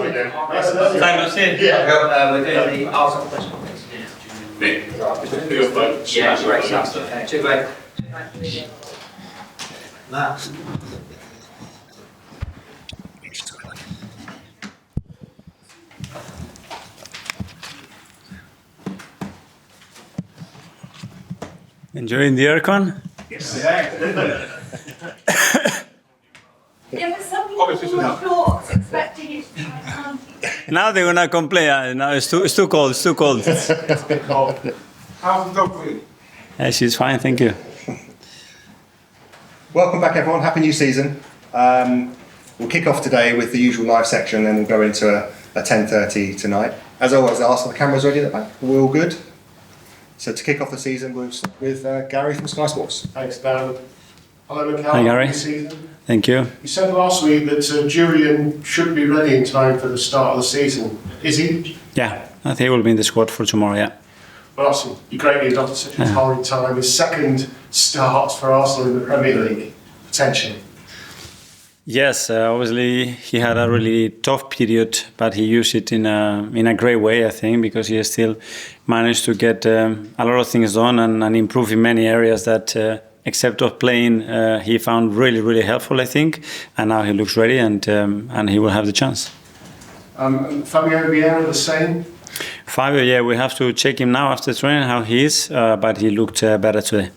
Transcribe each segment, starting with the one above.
We're doing the Arsenal press conference. Yeah, great stuff. Too great. Enjoying the aircon? Yes. Yeah, but some people were shorts expecting it to be Now they're gonna complain. Now it's too cold. It's too cold. How's the dog for you? She's fine, thank you. Welcome back, everyone. Happy new season. We'll kick off today with the usual live section, and then we'll go into a 10:30 tonight. As always, I'll ask the cameras ready at the back. We're all good. So to kick off the season, we'll start with Gary from Sky Sports. Thanks, Dan. Hello, Mikel. Hi, Gary. Happy season. Thank you. You said last week that Julian should be ready in time for the start of the season. Is he? Yeah, I think he will be in the squad for tomorrow, yeah. Well, awesome. You great news after such a torrid time. His second start for Arsenal in the Premier League, potentially. Yes, obviously he had a really tough period, but he used it in a great way, I think, because he has still managed to get a lot of things done and improve in many areas that, except of playing, he found really, really helpful, I think. And now he looks ready and he will have the chance. Fabio Vieira, the same? Fabio, yeah, we have to check him now after training, how he is, but he looked better today.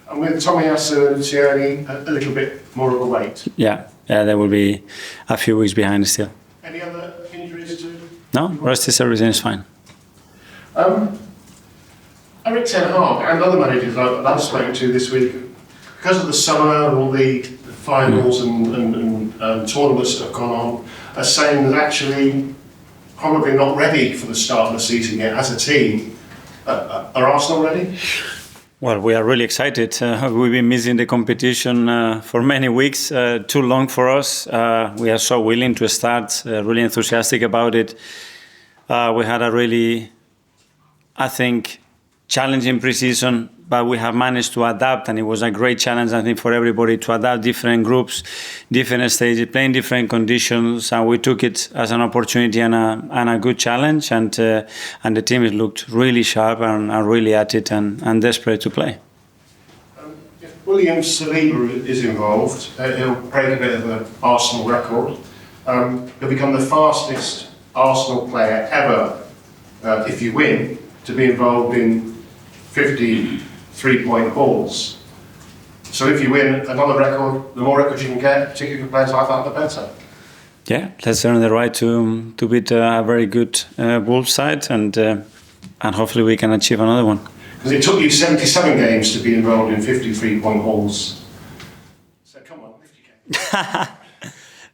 And with Tomiyasu and Tierney, a little bit more of a wait. Yeah, there will be a few weeks behind still. Any other injuries to? No, rest is everything is fine. Eric Ten Hag and other managers I've spoken to this week, because of the summer and all the finals and tournaments that have gone on, are saying that actually probably not ready for the start of the season yet as a team. Are Arsenal ready? Well, we are really excited. We've been missing the competition for many weeks, too long for us. We are so willing to start, really enthusiastic about it. We had a really, I think, challenging pre-season, but we have managed to adapt, and it was a great challenge, I think, for everybody to adapt different groups, different stages, playing different conditions, and we took it as an opportunity and a good challenge, and the team looked really sharp and really at it and desperate to play. If William Saliba is involved, he'll break a bit of an Arsenal record. He'll become the fastest Arsenal player ever, if you win, to be involved in 50 3-point hauls. So if you win another record, the more records you can get, particularly for players like that, the better. Yeah, let's earn the right to beat a very good Wolves side, and hopefully we can achieve another one. Because it took you 77 games to be involved in 53-point hauls. So come on, if you can.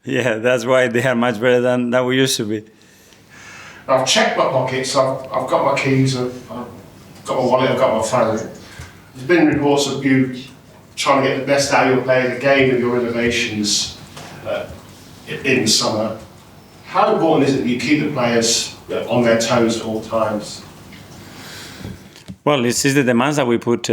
Yeah, that's why they are much better than we used to be. I've checked my pockets, I've got my keys, I've got my wallet, I've got my phone. There's been reports of you trying to get the best out of your players, again with your innovations in the summer. How important is it that you keep the players on their toes at all times? Well, this is the demands that we put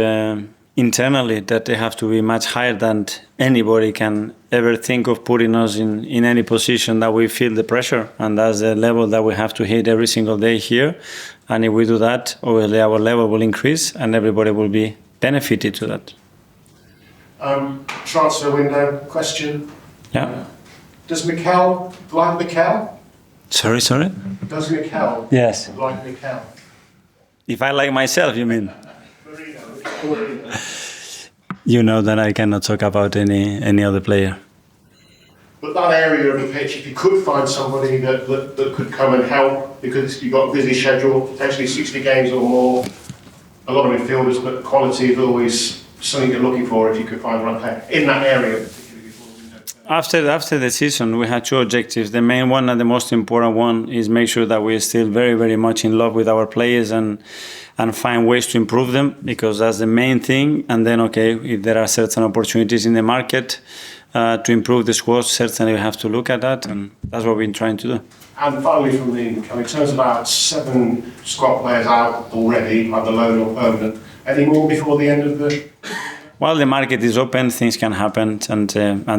internally, that they have to be much higher than anybody can ever think of putting us in any position that we feel the pressure. And that's the level that we have to hit every single day here. And if we do that, obviously our level will increase and everybody will be benefited to that. Transfer window question. Yeah. Does Mikel like Mikel? Sorry? Does Mikel Yes. like Mikel? If I like myself, you mean? Merino. You know that I cannot talk about any other player. But that area of the pitch, if you could find somebody that could come and help, because you've got a busy schedule, potentially 60 games or more, a lot of midfielders, but quality is always something you're looking for if you could find the right player in that area. After the season, we had two objectives. The main one and the most important one is make sure that we're still very, very much in love with our players and find ways to improve them, because that's the main thing. And then, okay, if there are certain opportunities in the market to improve the squad, certainly we have to look at that, and that's what we've been trying to do. And finally from me, in terms of about 7 squad players out already, either loan or permanent, any more before the end of the... Well, the market is open, things can happen, and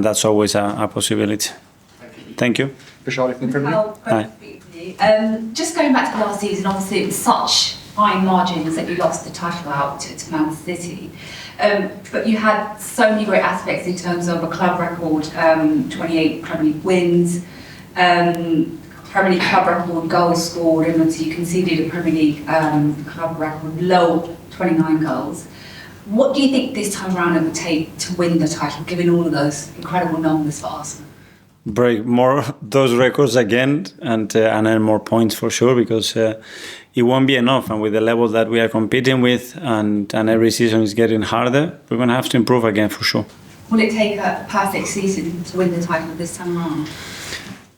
that's always a possibility. Thank you. Thank you. for Charlie from the Premier League. Great to speak with you. Just going back to last season, obviously it was such fine margins that you lost the title out to Man City. But you had so many great aspects in terms of a club record, 28 Premier League wins, Premier League club record goals scored, and obviously you conceded a Premier League club record low 29 goals. What do you think this time around it would take to win the title, given all of those incredible numbers for Arsenal? Break more those records again and earn more points for sure, because it won't be enough. And with the level that we are competing with, and every season is getting harder, we're going to have to improve again for sure. Will it take a perfect season to win the title this time around?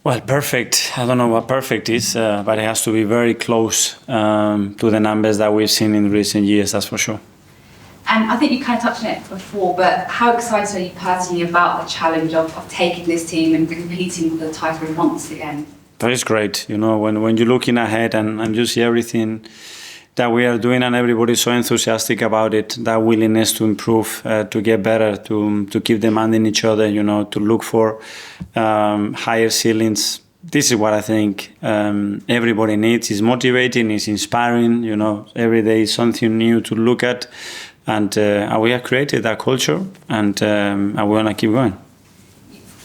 Well, perfect. I don't know what perfect is, but it has to be very close to the numbers that we've seen in recent years, that's for sure. And I think you kind of touched on it before, but how excited are you personally about the challenge of taking this team and competing for the title once again? That is great. You know, when you're looking ahead and you see everything that we are doing and everybody's so enthusiastic about it, that willingness to improve, to get better, to keep demanding each other, you know, to look for higher ceilings. This is what I think everybody needs. It's motivating, it's inspiring, you know, every day is something new to look at. And we have created that culture, and we want to keep going.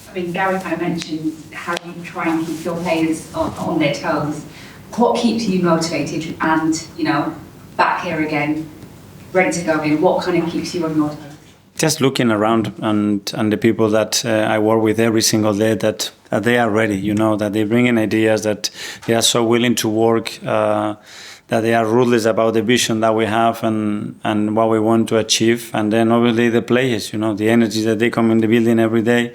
I mean, Gary kind of mentioned how you try and keep your players on their toes. What keeps you motivated and, you know, back here again, ready to go in? What kind of keeps you on your toes? Just looking around and the people that I work with every single day, that they are ready, you know, that they bring in ideas, that they are so willing to work, that they are ruthless about the vision that we have and what we want to achieve. And then obviously the players, you know, the energy that they come in the building every day,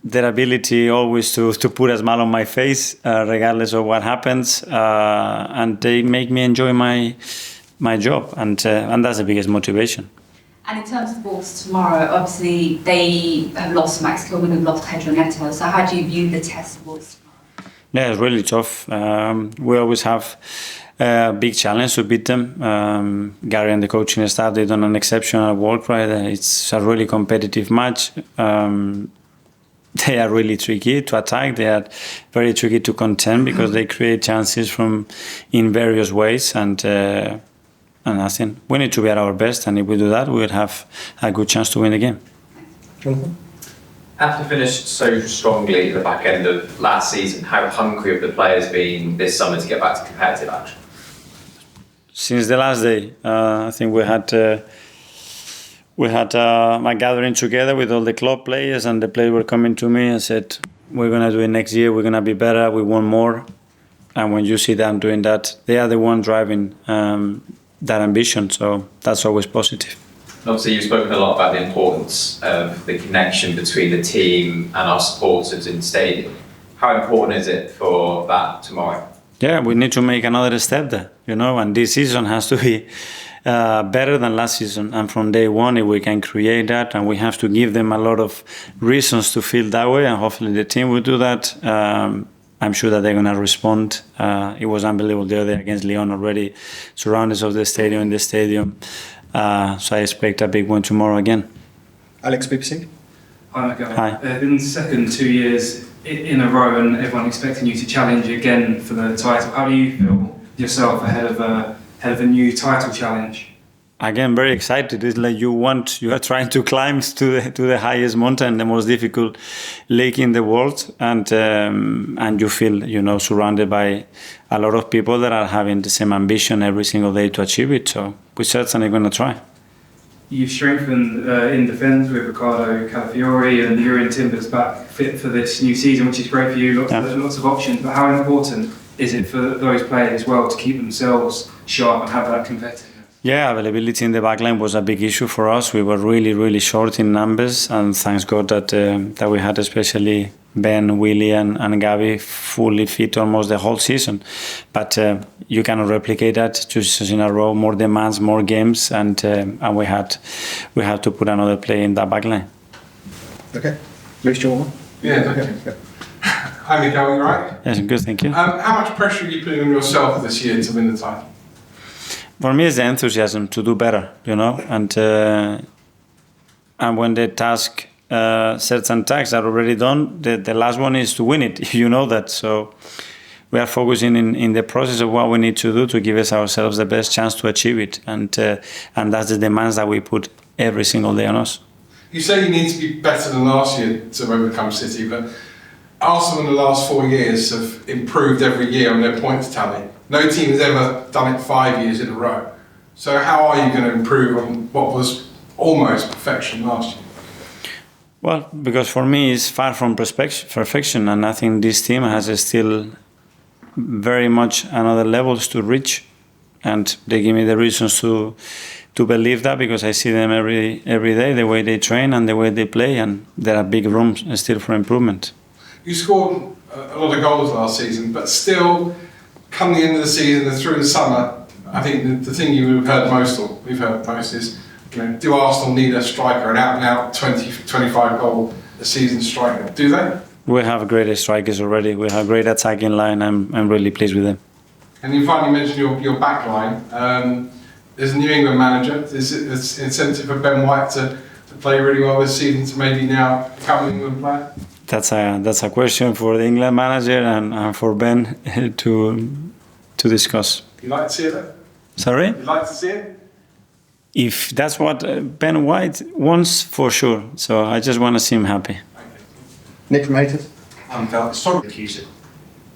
their ability always to put a smile on my face, regardless of what happens. And they make me enjoy my job, and that's the biggest motivation. And in terms of Wolves tomorrow, obviously they have lost Max Kilman and lost Pedro Neto. So how do you view the test of Wolves tomorrow? Yeah, it's really tough. We always have a big challenge to beat them. Gary and the coaching staff, they've done an exceptional work, right? It's a really competitive match. They are really tricky to attack. They are very tricky to contend because they create chances in various ways. And I think we need to be at our best. And if we do that, we would have a good chance to win the game. Jonathan? After finished so strongly at the back end of last season, how hungry have the players been this summer to get back to competitive action? Since the last day, I think we had a gathering together with all the club players, and the players were coming to me and said, we're going to do it next year, we're going to be better, we want more. And when you see them doing that, they are the one driving that ambition, so that's always positive. Obviously, you've spoken a lot about the importance of the connection between the team and our supporters in the stadium. How important is it for that tomorrow? Yeah, we need to make another step there, you know, and this season has to be better than last season. And from day one, if we can create that, and we have to give them a lot of reasons to feel that way, and hopefully the team will do that. I'm sure that they're going to respond. It was unbelievable the other day against Lyon already, surroundings of the stadium, in the stadium. So I expect a big one tomorrow again. Alex, BBC? Hi, Mikel. Hi. In the second 2 years in a row, and everyone expecting you to challenge again for the title, how do you feel yourself ahead of a new title challenge? Again, very excited. It's like you are trying to climb to the highest mountain, the most difficult lake in the world, and you feel, you know, surrounded by a lot of people that are having the same ambition every single day to achieve it. So we're certainly going to try. You've strengthened in defence with Ricardo Calafiori and Jurien Timbers back fit for this new season, which is great for you. Lots of options. But how important is it for those players as well to keep themselves sharp and have that competitiveness? Yeah, availability in the backline was a big issue for us. We were really, really short in numbers, and thanks God that we had especially Ben, Willie and Gavi fully fit almost the whole season. But you cannot replicate that 2 seasons in a row, more demands, more games, and we had to put another player in that backline. Okay. Luis, do you want one? Yeah, thank you. Hi, Mikel, you right? Yes, good, thank you. How much pressure are you putting on yourself this year to win the title? For me, it's the enthusiasm to do better, you know, and when the task certain tasks are already done. The last one is to win it. You know that. So we are focusing in the process of what we need to do to give ourselves the best chance to achieve it. And that's the demands that we put every single day on us. You say you need to be better than last year to overcome City, but Arsenal in the last 4 years have improved every year on their points tally. No team has ever done it 5 years in a row. So how are you going to improve on what was almost perfection last year? Well, because for me it's far from perfection, and I think this team has still very much another levels to reach, and they give me the reasons to believe that, because I see them every day, the way they train and the way they play, and there are big rooms still for improvement. You scored a lot of goals last season, but still, come the end of the season and through the summer, I think the thing we've heard most is, do Arsenal need a striker, an out-and-out 20-25 goal a season striker? Do they? We have great strikers already. We have great attacking line. I'm really pleased with them. And you finally mentioned your back line. There's a New England manager. Is it an incentive for Ben White to play really well this season to maybe now become an England player? That's a question for the England manager and for Ben to discuss. You'd like to see it though? Sorry? You'd like to see it? If that's what Ben White wants, for sure. So I just want to see him happy. Nick from Haters.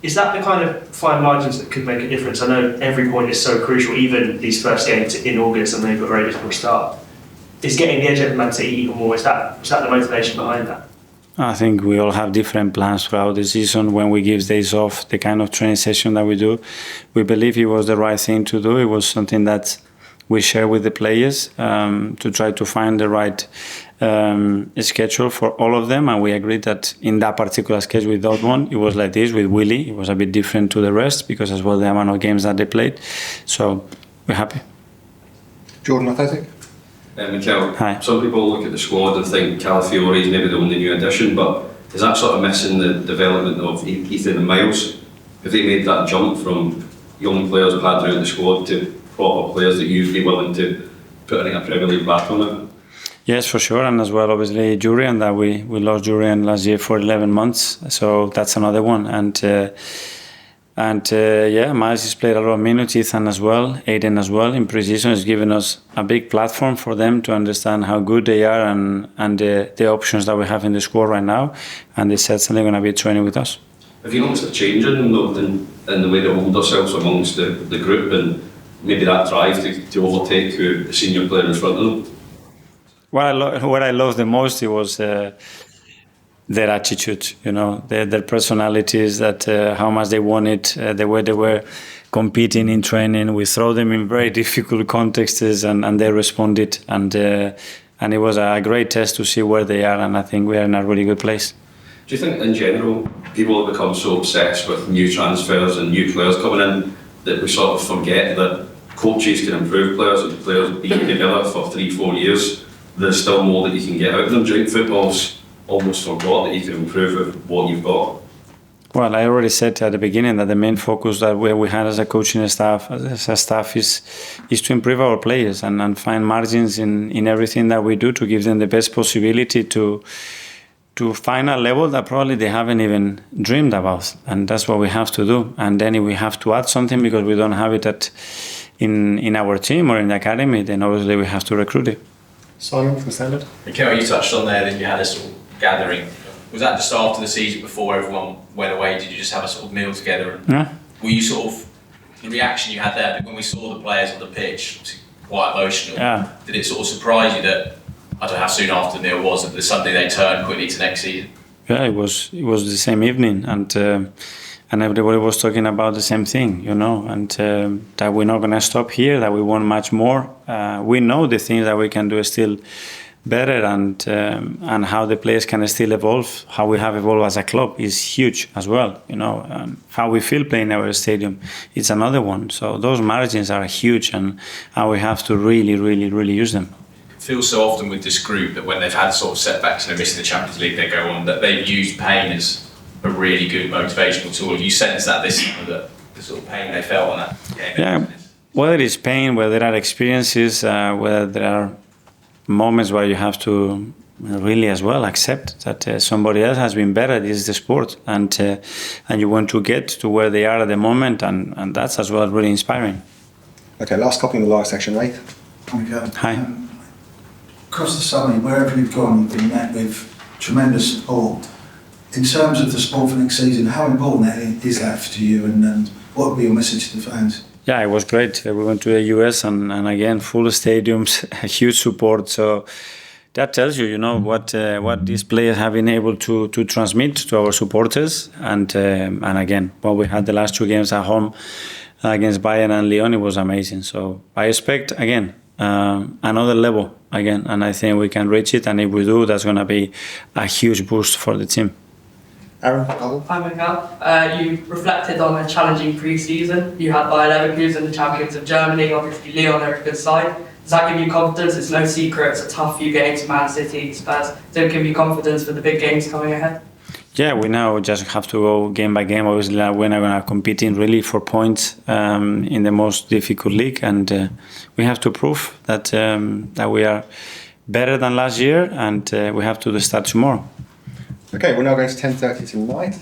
Is that the kind of fine margins that could make a difference? I know every point is so crucial, even these first games in August, and they've got a very difficult start. Is getting the edge over Man City even more, is that the motivation behind that? I think we all have different plans throughout the season. When we give days off, the kind of training session that we do, we believe it was the right thing to do. It was something that we share with the players to try to find the right schedule for all of them, and we agreed that in that particular schedule with Dortmund, it was like this. With Willy, it was a bit different to the rest because as well the amount of games that they played. So we're happy. Jordan, Athletic. Mikel, Hi. Some people look at the squad and think Calafiore is maybe the only new addition, but is that sort of missing the development of Ethan and Miles? Have they made that jump from young players we've had throughout the squad to proper players that you'd be willing to put in a Premier League battle now? Yes, for sure, and as well obviously Jurian, that we lost Jurian last year for 11 months, so that's another one. And Miles has played a lot of minutes, Ethan as well, Aiden as well. In pre-season has given us a big platform for them to understand how good they are and the options that we have in the squad right now, and they're certainly going to be training with us. Have you noticed a change in the way they hold themselves amongst the group, and maybe that drive to overtake the senior player in front of them? What I loved the most, it was their attitude, their personalities, that how much they want it, the way they were competing in training. We throw them in very difficult contexts and they responded, and it was a great test to see where they are, and I think we are in a really good place. Do you think in general people have become so obsessed with new transfers and new players coming in that we sort of forget that coaches can improve players and players being together for 3-4 years? There's still more that you can get out of them. During football's almost forgot that you can improve with what you've got. Well, I already said at the beginning that the main focus that we had as a coaching staff, is to improve our players and find margins in everything that we do to give them the best possibility to find a level that probably they haven't even dreamed about, and that's what we have to do. And then if we have to add something because we don't have it in our team or in the academy, then obviously we have to recruit it. Simon from Standard. Mikel, you touched on there that you had a sort of gathering. Was that just after the season, before everyone went away? Did you just have a sort of meal together? Yeah. Were you sort of, the reaction you had there when we saw the players on the pitch, quite emotional? Yeah. Did it sort of surprise you that, I don't know how soon after the meal was, that the Sunday they turned quickly to next season? Yeah, it was the same evening, and everybody was talking about the same thing, and that we're not going to stop here, that we want much more. We know the things that we can do still better, and how the players can still evolve. How we have evolved as a club is huge as well. How we feel playing our stadium, it's another one. So those margins are huge, and we have to really, really, really use them. It feels so often with this group that when they've had sort of setbacks and they're missing the Champions League, they go on, that they've used pain as a really good motivational tool. Have you sensed that this summer, that the sort of pain they felt on that game? Yeah, whether it's pain, whether there are experiences, whether there are moments where you have to really as well accept that somebody else has been better. This is the sport, and you want to get to where they are at the moment, and that's as well really inspiring. Okay, last copy in the live section, Raith. Hi. Across the summer, wherever you've gone, you've been met with tremendous support. In terms of the sport for next season, how important is that to you, and what would be your message to the fans? Yeah, it was great. We went to the US and again, full stadiums, huge support. So that tells you, what these players have been able to transmit to our supporters. And again, what we had the last 2 games at home against Bayern and Lyon, it was amazing. So I expect, again, another level again, and I think we can reach it. And if we do, that's going to be a huge boost for the team. Aaron? Hi, Mikel. You reflected on a challenging pre-season. You had Bayer Leverkusen, the champions of Germany, obviously Lyon are a good side. Does that give you confidence? It's no secret, it's a tough few games, Man City, Spurs. Does it give you confidence for the big games coming ahead? Yeah, we now just have to go game by game. Obviously, we're not going to compete in really for points in the most difficult league, and we have to prove that we are better than last year, and we have to start tomorrow. Okay, we're now going to 10:30 tonight.